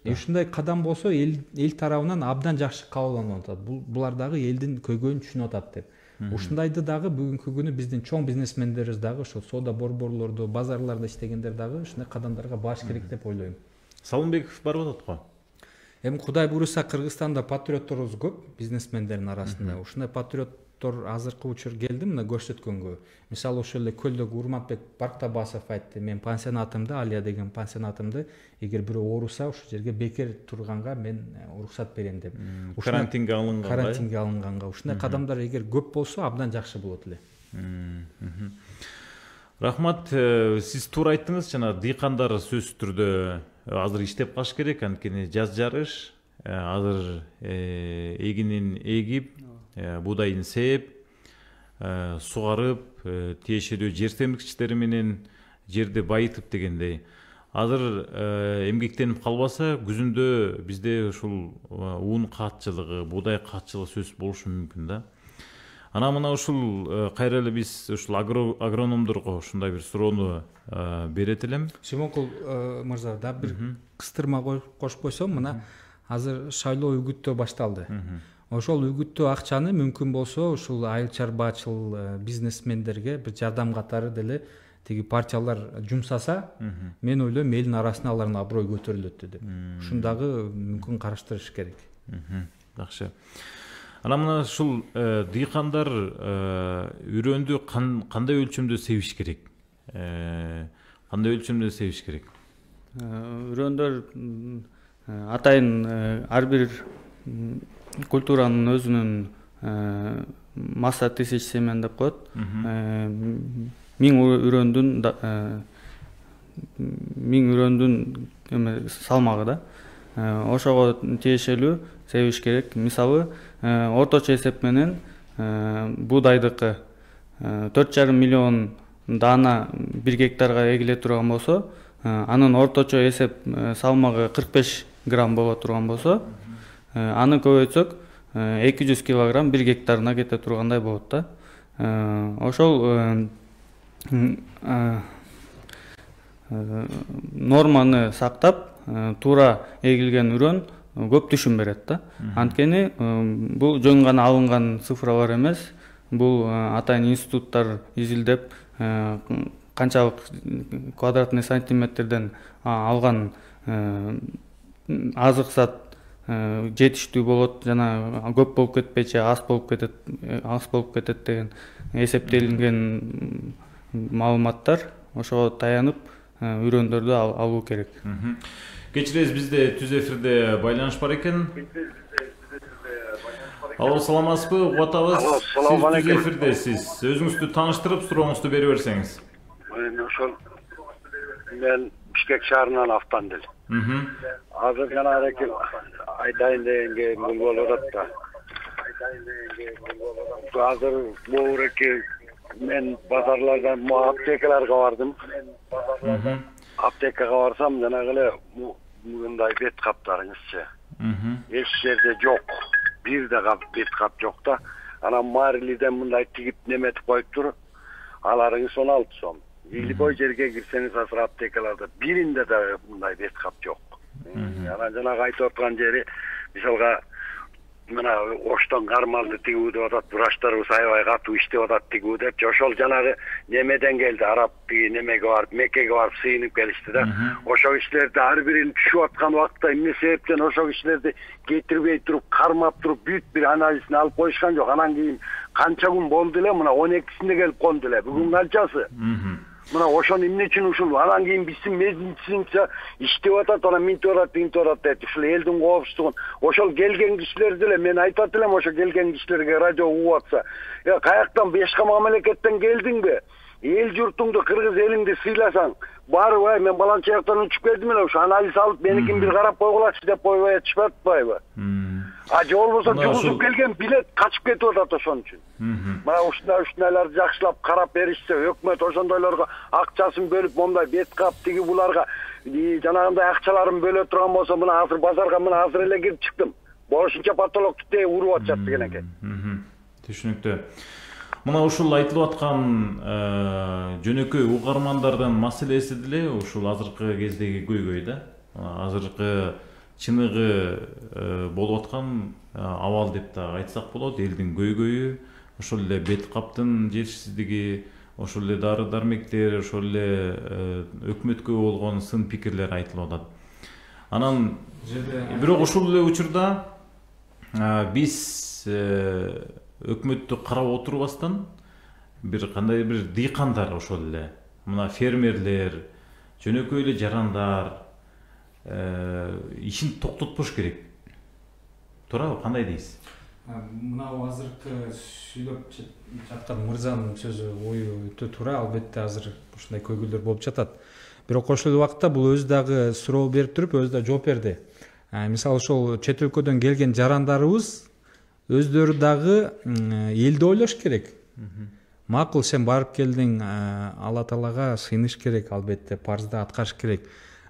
Ушундай кадам болсо эл тарабынан абдан жакшы кабыл алынып атат. Булар дагы элдин көйгөйүн түшүнүп атат деп. Ушундайды дагы бүгүнкү күнү биздин чоң бизнесмендерибиз дагы ошо соода борборлордо, базарларда иштегендер дагы ушундай кадамдарга барыш керек деп ойлойм. Салымбеков барып атат го. Эми Кудай буйруса Кыргызстанда патриотторубуз көп бизнесмендердин арасында. Ушундай патриоттор азыркы учур келди мына көрсөткөнгө. Мисалы ошол эле Көлдөгү Урматбек Барктабасов айтты, мен пансионатымды, Алия деген пансионатымды эгер бирөө ооруса, ошол жерге бекер турганга мен уруксат берем деп. Карантинге алынганга. Ушундай кадамдар эгер көп болсо абдан жакшы болот эле. Рахмат, сиз туура айттыңыз, жана дыйкандар сөзсүз түрдө азыр иштеп калыш керек, анткени жаз жарыш, азыр эгинин эгип, будайын сээп, сугарып, тиешелүү жер темирчилери менен жерди байытып дегендей. Азыр эмгектенип калбаса, күзүндө бизде ушул ун катчылыгы, будай катчылыгы сөзсүз болушу мүмкүн да. Ана мына ушул кайра эле биз ушул агрономдорго ушундай бир суроону берет элем. Симонкул мырза, да бир кыстырма кошуп койсом, мына азыр шайлоо үгүттөө башталды. Ошол үгүттөө акчаны мүмкүн болсо ушул айыл чарбачыл бизнесмендерге бир жардам катары деле тиги партиялар жумсаса, мен ойлойм элдин арасында алардын аброю көтөрүлөт деп. Ушундагы мүмкүн караштырыш керек. Жакшы. Ана мына ушул дыйкандар үрөндү кандай өлчөмдө себиш керек? Кандай өлчөмдө себиш керек? Үрөндөр атайын ар бир культуранын өзүнүн масса тысяч семян деп коет. 1000 үрөндүн салмагы да. Ошого тиешелүү себиш керек. Мисалы, орточо эсеп менен будайдыкы 4,5 миллион дана 1 гектарга эгиле турган болсо, анын орточо эсеп салмагы 45 грамм боло турган болсо, аны көбөйтсөк 200 килограмм 1 гектарына кете тургандай болот да. Ошол норманы сактап, туура эгилген үрөн көп түшүм берет да. Анткени бул жөн гана алынган цифралар эмес, бул атайын институттар изилдеп, канчалык квадратный сантиметрден алган азык зат жетиштүү болот, жана көп болуп кетпейчи, аз болуп кетет деген эсептелинген маалыматтар. Ошого таянып үрөндөрдү алуу керек. Кечиресиз, бизде түз эфирде байланыш бар экен. Алло, саламатсызбы? Угуп атабыз. Сиз түз эфирдесиз. Өзүңүздү тааныштырып, сурооңузду берип берсеңиз. Мен Бишкек шаарынан Автандил. Азыр жана айтайын дегенге бул болуп атат да. Азыр бууреке мен базарлардан аптекаларга бардым. Аптекага барсам, жанагы эле мындай бет каптарыңызчы. Эч жерде жок. Бир да бет кап жок да. Анан Марлиден мындай тигип неметип коюптур. аларыңыз 16 сом. Любой жерге кирсеңиз азыр аптекаларда биринде да мындай бет кап жок. Анан жанагы айтып аткан жери мисалга мына оштон кармалды тигүү деп атат, врачтарыбыз аябай катуу иштеп атат тигүү деп, ошол жанагы немеден келди, араб немеге барып, Меккеге барып сыйынып келишти да. Ошол кишилерди ар бирин түшүп аткан убакта эмне себептен ошол кишилерди кетирбей туруп, кармап туруп, бүт бир анализин алып коюшкан жок. Анан кийин канча күн болду эле, мына 12-синде келип конду эле. Бүгүн канчасы? Мына ошону эмне үчүн ушул анан кийин биздин медицинча иштеп атат, анан минтип атат дейт. Ушул элдин коопсуздугун ошол келген кишилер деле мен айтат элем, ошо келген кишилерге радио угуп атса, каяктан башка мамлекеттен келдиңби? Эл журтуңду, кыргыз элиңди сыйласаң, барып, мен баланча жактан учуп келдим эле, ошо анализ алып, меникин бир карап койгулачы деп койбой атышпай атпайбы? Же болбосо жугузуп келген билет качып кетип атат ошон үчүн. Мына ушундайларды жакшылап карап беришсе, өкмөт ошондойлорго акчасын бөлүп, момдай бет кап тиги буларга жанагындай акчаларын бөлө турган болсо, мына азыр базарга мына азыр эле кирип чыктым. Болушунча патологту уруп атышат деген экен. Түшүнүктүү. Мына ушул айтылып аткан жөнөкөй угармандардын маселеси деле ушул азыркы кездеги көйгөй да. Азыркы чыныгы болуп аткан абал деп да айтсак болот. Элдин көйгөйү, ошол эле бет каптын жетишсиздиги, ошол эле дары дармектер, ошол эле өкмөткө болгон сын пикирлер айтылып атат. Анан бирок ушул эле учурда биз өкмөттү карап отурбастан бир кандай бир дыйкандар, ошол эле мына фермерлер, жөнөкөй эле жарандар ишин токтотпош керек. Туурабы, кандай дейсиз? Мына азыркы сүйлөп жаткан мырзанын сөзү, ою өтө туура. Албетте азыр ушундай көйгөйлөр болуп жатат. Бирок ошол убакта бул өзү дагы суроо берип туруп, өзү да жооп берди. Мисалы ошол чет өлкөдөн келген жарандарыбыз өздөрү дагы элди ойлош керек. Макул, сен барып келдиң, Алла Таалага сыйыныш керек, албетте парзды аткарыш керек.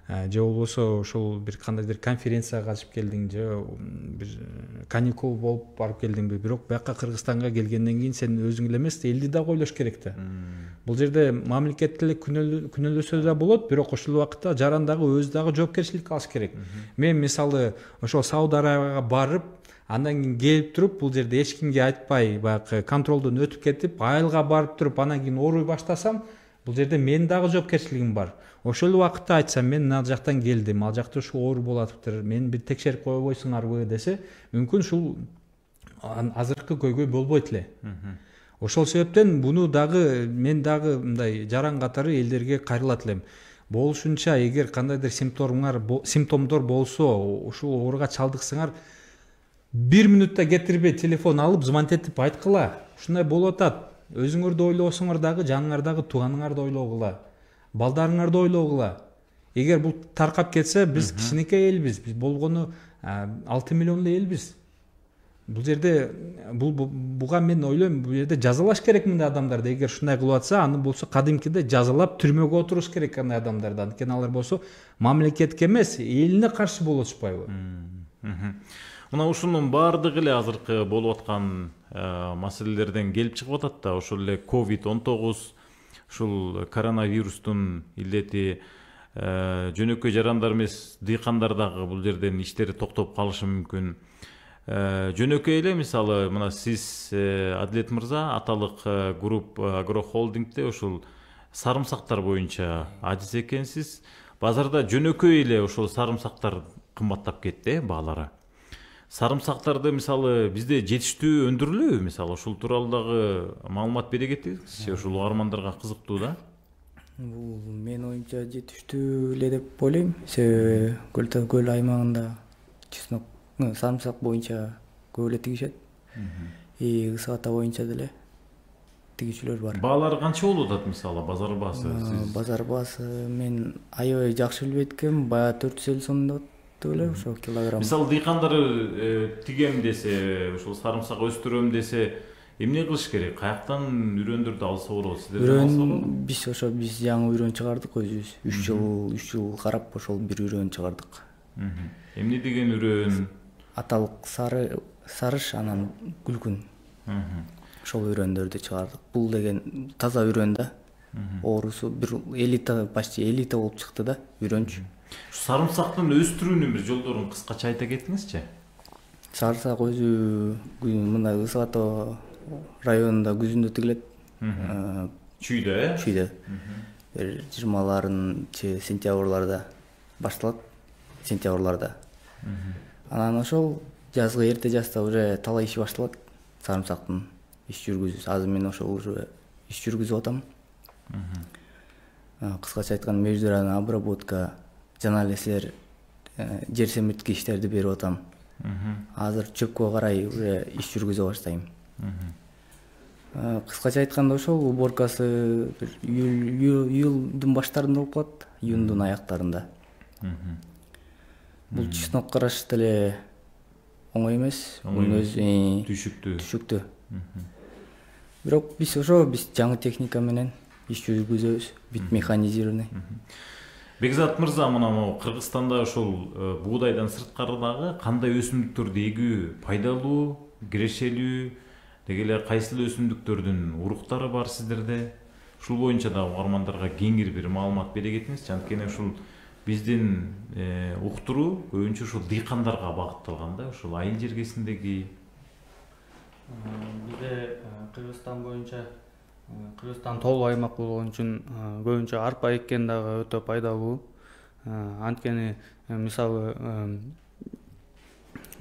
Же болбосо ошол бир кандайдыр конференцияга катышып келдиң, же бир каникул болуп барып келдиңби, бирок бияка Кыргызстанга келгенден кийин сен өзүң эле эмес, элди дагы ойлош керек да. Бул жерде мамлекет деле күнөөлөсө да болот, бирок ошол убакытта жаран дагы өзү дагы жоопкерчилик алыш керек. Мен мисалы ошол Сауд Арабияга барып, андан кийин келип туруп, бул жерде эч кимге айтпай, баягы контролдон өтүп кетип, айылга барып туруп, анан кийин ооруй баштасам, бул жерде менин дагы жоопкерчилигим бар. Ошол убакытта айтсам, мен ал жактан келдим, ал жакта ушу оору болуп атыптыр, мени бир текшерип койбойсуңарбы десе, мүмкүн ушул азыркы көйгөй болбойт эле. Ошол себептен буну дагы мен дагы мындай жаран катары элдерге кайрылат элем. Болушунча, эгер кандайдыр симптомдор болсо, ушул ооруга чалдыксаңар, 1 мүнөттө кетирбей телефон алып, звонить этип айткыла. Ушундай болуп атат. Өзүңөрдү ойлосоңор дагы, жаныңардагы тууганыңарды ойлогула, балдарыңарды ойлогула. Эгер бул таркап кетсе, биз кичинекей элбиз, биз болгону 6 миллион элбиз. Бул жерде буга мен ойлойм, бул жерде жазалаш керек мындай адамдарды. Эгер ушундай кылып атса, аны болсо кадимкиде жазалап түрмөгө отуруш керек андай адамдарды. Анткени алар болсо мамлекетке эмес, элине каршы болуп атышпайбы? Мына ушунун баардыгы эле азыркы болуп аткан маселелерден келип чыгып атат да. Ошол эле COVID-19, ушул коронавирустун илдети, жөнөкөй жарандар эмес, дыйкандар дагы бул жерден иштери токтоп калышы мүмкүн. Жөнөкөй эле мисалы, мына сиз Адилет мырза аталык групп агрохолдингде ушул сарымсактар боюнча ажиз экенсиз. Базарда жөнөкөй эле ушул сарымсактар кымбаттап кетти, баалары. Сарымсактарды мисалы бизде жетиштүү өндүрүлөбү? Мисалы ушул тууралуу дагы маалымат бере кетсеңизчи, ушул угармандарга кызыктуу да. Бул менин оюмча жетиштүү эле деп ойлойм. Себеби көл аймагында чеснок, сарымсак боюнча көп эле тигишет. Кыска ата боюнча деле тигүүчүлөр бар. Баалары канча болуп атат мисалы базар баасы? Базар баасы мен аябай жакшы билбейт экенмин, баягы 450 сом деп ошо килограмм. Мисалы дыйкандар тигем десе, ушул сарымсак өстүрөм десе, эмне кылыш керек? Каяктан үрөндөрдү алса болот? Сиздерден алса болобу? Биз жаңы үрөн чыгардык өзүбүз. 3 жыл карап ошол бир үрөн чыгардык. Эмне деген үрөн? Аталык сарыш, анан күлкүн. ошол үрөндөрдү чыгардык. Бул деген таза үрөн да. Оорусу бир элита, почти элита болуп чыкты да, үрөнчү. Сарымсактын өстүрүүнүн бир жолдорун кыскача айта кетиңизчи. Сарымсак өзү мындай Ысык Ата районунда күзүндө тигилет. Чүйдө, Чүйдө. Бир 20-ларынчы сентябрларда башталат. Сентябрларда. Анан ошол жазгы эрте жазда уже талай иши башталат. Сарымсактын иш жүргүзүүсү. Азыр мен ошол уже иш жүргүзүп атам. Кыскача айтканда междурарный обработка жана эле силер жер семиртки иштерди берип атам. Азыр чөпкө карай уже иш жүргүзө баштайм. Кыскача айтканда ошол уборкасы июлдун баштарында болуп калат, июндун аяктарында. Бул чеснок караш деле оңой эмес, мунун өзү түшүктүү. Бирок биз жаңы техника менен иш жүргүзөбүз, бүт механизированный. Бекзат мырза, мына Кыргызстанда ошол буудайдан сырткары дагы кандай өсүмдүктөрдү эгүү пайдалуу, кирешелүү, деги эле кайсыл өсүмдүктөрдүн уруктары бар сиздерде? Ушул боюнча да угармандарга кеңири бир маалымат бере кетиңизчи. Анткени ушул биздин уктуруу көбүнчө ушул дыйкандарга багытталган да, ушул айыл жергесиндеги. Бизде Кыргызстан боюнча Кыргызстан тоолуу аймак болгон үчүн көбүнчө арпа эккен дагы өтө пайдалуу. Анткени мисалы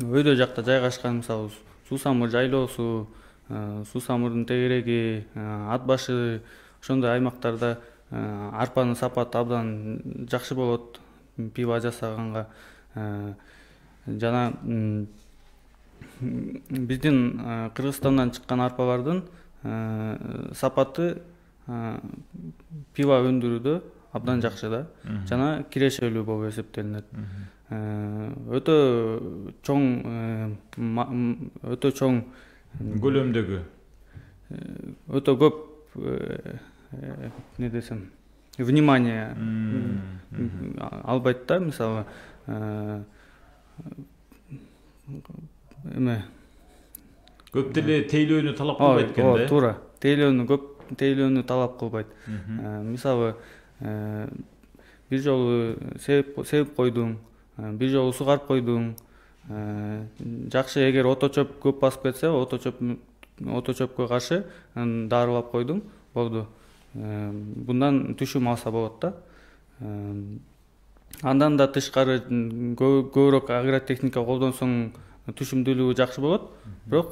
өйдө жакта жайгашкан, мисалы Суусамыр жайлоосу, Суусамырдын тегереги, Ат башы, ошондой аймактарда арпанын сапаты абдан жакшы болот пива жасаганга. Жана биздин Кыргызстандан чыккан арпалардын сапаты пива өндүрүүдө абдан жакшы да, жана кирешелүү болуп эсептелинет. Өтө чоң көлөмдөгү, өтө көп не десем, внимание албайт да, мисалы көп деле тейлөөнү талап кылбайт экен да. Туура, тейлөөнү талап кылбайт. Мисалы бир жолу себип койдуң, бир жолу сугарып койдуң. Жакшы, эгер ото чөп көп басып кетсе, ото чөпкө каршы дарылап койдуң, болду. Bundan түшүм алса болот да. Андан да тышкары көбүрөөк агротехника колдонсоң түшүмдүүлүгү жакшы болот. Бирок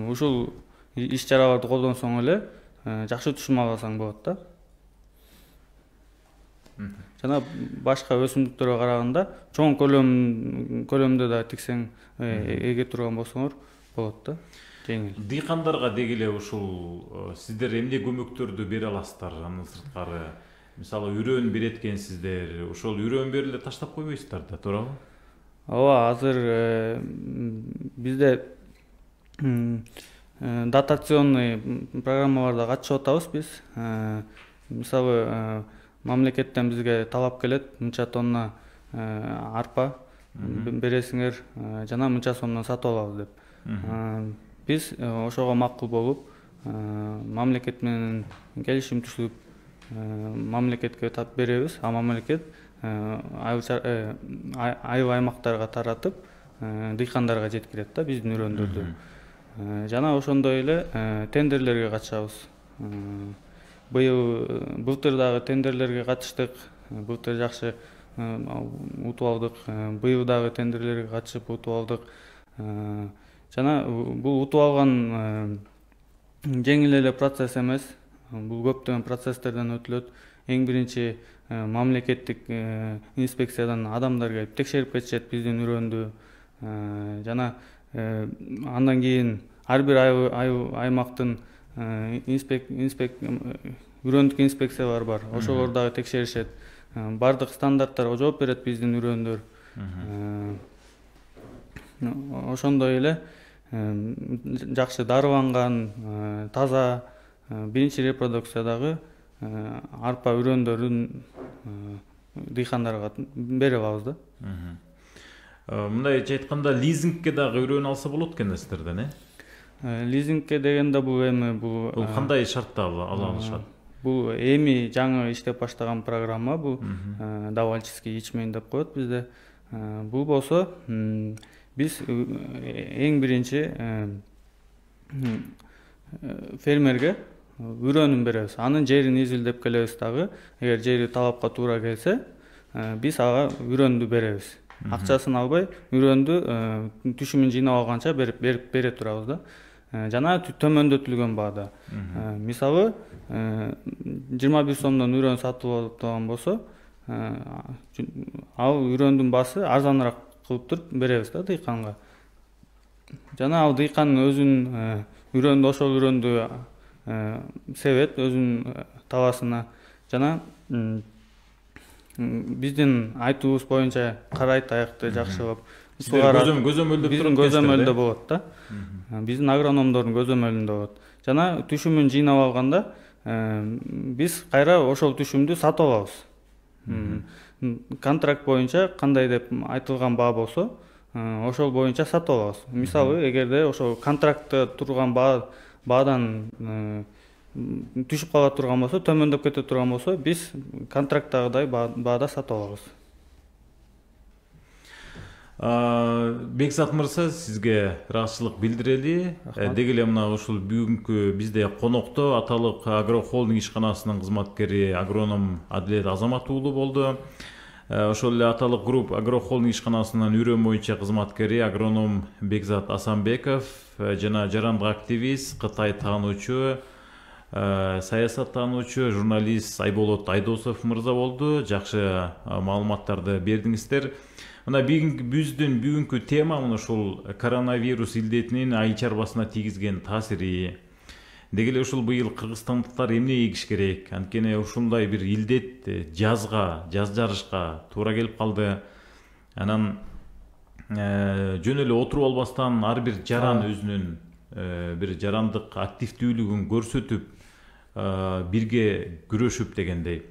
ушул иш чараларды колдонсоң эле жакшы түшүм алсаң болот да. Жана башка өсүмдүктөргө караганда чоң көлөмдө да тиксең, эге турган болсоңор болот да. Жеңил. Дыйкандарга деги эле ушул сиздер эмне көмөктөрдү бере аласыздар? Анын сырткары мисалы үрөн берет экенсиздер, ошол үрөн берип эле таштап койбойсуздар да, туурабы? Ооба, азыр бизде дотационный программаларда катышып атабыз биз. Мисалы мамлекеттен бизге талап келет, мынча тонна арпа бересиңер, жана мынча сомдон сатып алабыз деп. Биз ошого макул болуп, мамлекет менен келишим түзүп, мамлекетке тап беребиз, а мамлекет айыл аймактарга таратып, дыйкандарга жеткирет да биздин үрөндөрдү. Жана ошондой эле тендерлерге катышабыз. Былтыр дагы тендерлерге катыштык, былтыр жакшы утуп алдык, быйыл дагы тендерлерге катышып утуп алдык. Жана бул утуп алган жеңил эле процесс эмес, бул көптөгөн процесстерден өтүлөт. Эң биринчи мамлекеттик инспекциядан адамдар келип текшерип кетишет биздин үрөндү. Жана андан кийин ар бир аймактын үрөндүк инспекциялар бар. Ошолор дагы текшеришет. Бардык стандарттарга жооп берет биздин үрөндөр. Ошондой эле жакшы дарыланган, таза биринчи репродукциядагы арпа үрөндөрүн дыйкандарга берип алабыз да. Мындайча айтканда лизингке дагы үрөн алса болот экен да сиздерден, лизингке дегенде бул эми бул кандай шартта ала алышат? Бул эми жаңы иштеп баштаган программа, бул давальческий ячмень деп коет бизде. Бул болсо биз эң биринчи фермерге үрөнүн беребиз. Анын жерин изилдеп келебиз дагы. Эгер жери талапка туура келсе, биз ага үрөндү беребиз. Акчасын албай, үрөндү түшүмүн жыйнап алганча бере турабыз да. Жана төмөндөтүлгөн баада. Мисалы 21 сомдон үрөн сатып алган болсо, ал үрөндүн баасы арзаныраак кылып туруп беребиз да дыйканга. Жана ал дыйкан өзүнүн үрөндү, ошол үрөндү себет өзүнүн таласына. Жана биздин айтуубуз боюнча карайт аякты жакшылап сугарат. Көзөмөлдө болот да. Биздин агрономдордун көзөмөлүндө болот. Жана түшүмүн жыйнап алганда биз кайра ошол түшүмдү сатып алабыз. Контракт боюнча кандай деп айтылган баа болсо, ошол боюнча сатып алабыз. Мисалы, эгерде ошол контрактта турган баадан түшүп кала турган болсо, төмөндөп кете турган болсо, биз контракттагыдай баада сатып алабыз. Бекзат мырза, сизге ыраазычылык билдирели. Деги эле мына ушул бүгүнкү бизде конокто аталык агрохолдинг ишканасынын кызматкери агроном Адилет Азамат уулу болду. Ошол эле аталык групп агрохолдинг ишканасынын үрөн боюнча кызматкери агроном Бекзат Асанбеков жана жарандык активист, Кытай таануучу, саясаттануучу, журналист Айболот Айдосов мырза болду. Жакшы маалыматтарды бердиңиздер. Мына биздин бүгүнкү тема мына ушул коронавирус илдетинин айыл чарбасына тийгизген таасири. Деги эле ушул быйыл кыргызстандыктар эмне эгиш керек? Анткени ушундай бир илдет жаз жарышка туура келип калды. Анан жөн эле отуруп албастан ар бир жаран өзүнүн бир жарандык активдүүлүгүн көрсөтүп, бирге күрөшүп дегендей.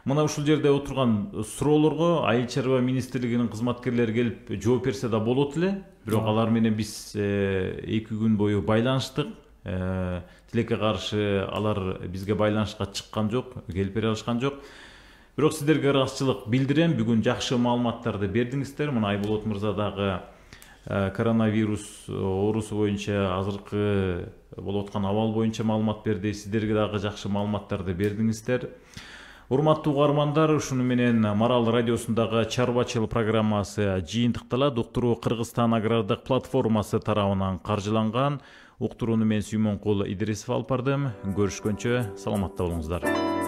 Мына ушул жерде отурган суроолорго Айыл чарба министрлигинин кызматкерлери келип жооп берсе да болот эле. Бирок алар менен биз 2 күн бою байланыштык. Тилекке каршы алар бизге байланышка чыккан жок, келип бере алышкан жок. Бирок сиздерге ыраазычылык билдирем, бүгүн жакшы маалыматтарды бердиңиздер. Мына Айболот мырза дагы коронавирус оорусу боюнча азыркы болуп аткан абал боюнча маалымат берди. Сиздерге дагы жакшы маалыматтарды бердиңиздер. Урматтуу угармандар, ушуну менен Марал радиосундагы чарбачыл программасы жыйынтыкталат. Уктуруу Кыргызстан агрардык платформасы тарабынан каржыланган. Уктурууну мен Сүймөнкул Идрисов алып бардым. Көрүшкөнчө саламатта болуңуздар.